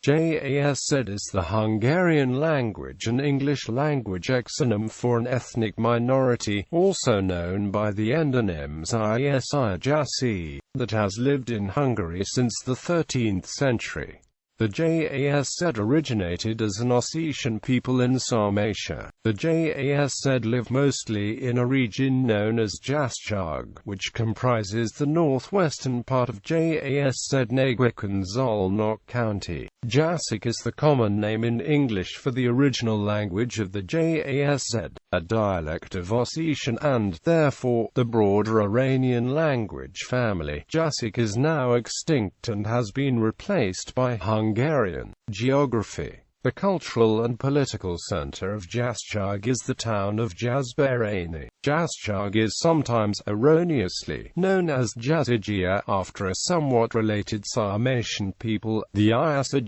Jász is the Hungarian language and English language exonym for an ethnic minority, also known by the endonyms Iasi, Jassy, that has lived in Hungary since the 13th century. The Jász originated as an Ossetian people in Sarmatia. The Jász live mostly in a region known as Jászság, which comprises the northwestern part of Jász-Nagykun-Szolnok county. Jassy is the common name in English for the original language of the Jász, a dialect of Ossetian and, therefore, the broader Iranian language family. Jassy is now extinct and has been replaced by Hungarian. Geography. The cultural and political center of Jászság is the town of Jász. Jászság is sometimes erroneously known as Jassy after a somewhat related Sarmatian people, the Iasi,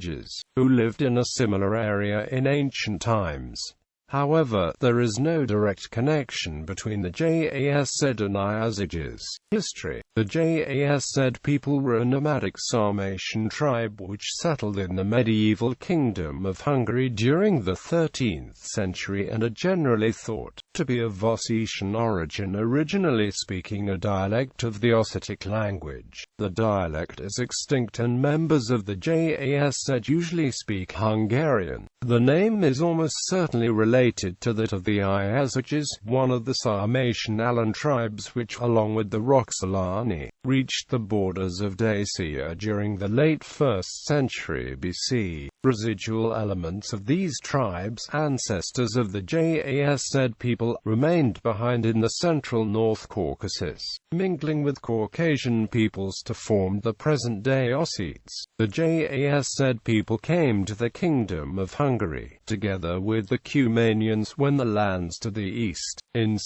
who lived in a similar area in ancient times. However, there is no direct connection between the Jász and Iasi. History. The Jász people were a nomadic Sarmatian tribe which settled in the medieval Kingdom of Hungary during the 13th century and are generally thought to be of Ossetian origin, originally speaking a dialect of the Ossetic language. The dialect is extinct and members of the Jász usually speak Hungarian. The name is almost certainly related to that of the Iasi, one of the Sarmatian Alan tribes which, along with the Roxolani, reached the borders of Dacia during the late 1st century BC. Residual elements of these tribes, ancestors of the Jász people, remained behind in the central North Caucasus, mingling with Caucasian peoples to form the present-day Ossets. The Jász people came to the Kingdom of Hungary, together with the Cumanians, when the lands to the east, in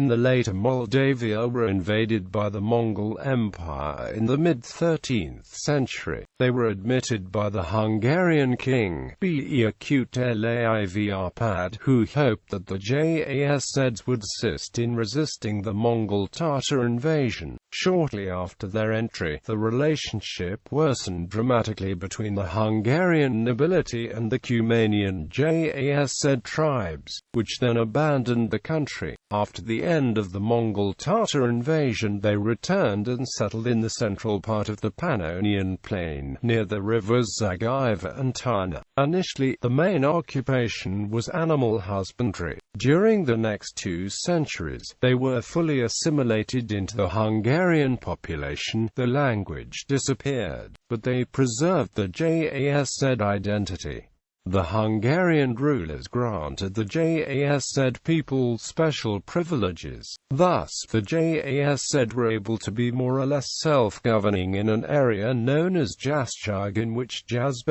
the later Moldavia, were invaded by the Mongol Empire in the mid-13th century. They were admitted by the Hungarian king, Beqtlivpad, who hoped that the Jász would assist in resisting the Mongol Tatar invasion. Shortly after their entry, the relationship worsened dramatically between the Hungarian nobility and the Cumanian Jász tribes, which then abandoned the country. After the end of the Mongol Tatar invasion, they returned and settled in the central part of the Pannonian Plain, near the rivers Zagaiva and Tana. Initially, the main occupation was animal husbandry. During the next 2 centuries, they were fully assimilated into the Hungarian population. The language disappeared, but they preserved the Jász identity. The Hungarian rulers granted the Jász people special privileges. Thus, the Jász were able to be more or less self-governing in an area known as Jászság, in which Jász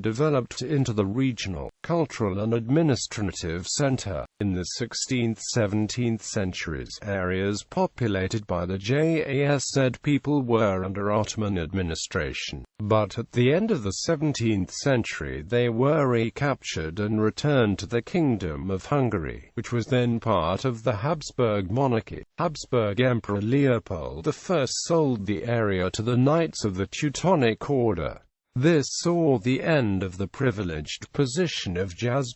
developed into the regional, cultural and administrative center. In the 16th–17th centuries, areas populated by the Jász people were under Ottoman administration. But at the end of the 17th century they were recaptured and returned to the Kingdom of Hungary, which was then part of the Habsburg monarchy. Habsburg Emperor Leopold I sold the area to the Knights of the Teutonic Order. This saw the end of the privileged position of Jász.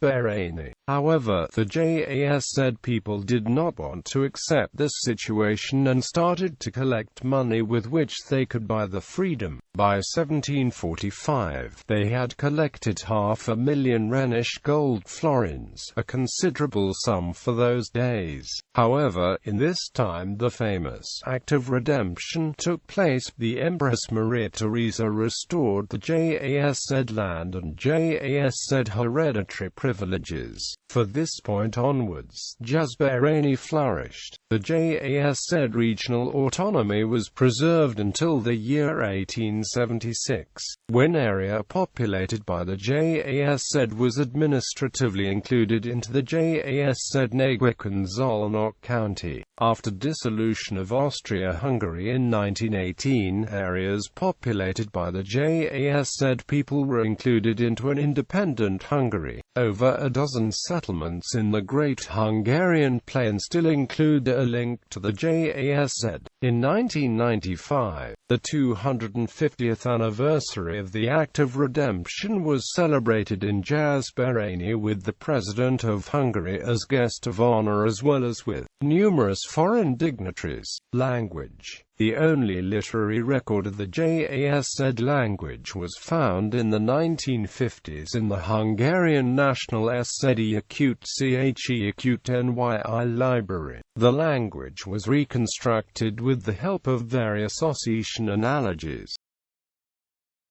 However, the Jász people did not want to accept this situation and started to collect money with which they could buy the freedom. By 1745, they had collected 500,000 Rhenish gold florins, a considerable sum for those days. However, in this time the famous act of redemption took place. The Empress Maria Theresa restored the Jász land and Jász hereditary privileges. From this point onwards, Jász flourished. The Jász regional autonomy was preserved until the year 1876, when area populated by the Jász was administratively included into the Jász-Nagykun-Szolnok county. After dissolution of Austria-Hungary in 1918, areas populated by the Jász people were included into an independent Hungary. Over a dozen settlements in the Great Hungarian Plain still include a link to the Jász. In 1995, The 250th anniversary of the Act of Redemption was celebrated in Jász, with the President of Hungary as guest of honor as well as with numerous foreign dignitaries. Language. The only literary record of the Jász language was found in the 1950s in the Hungarian National Ossetian library. The language was reconstructed with the help of various Ossetian analogies.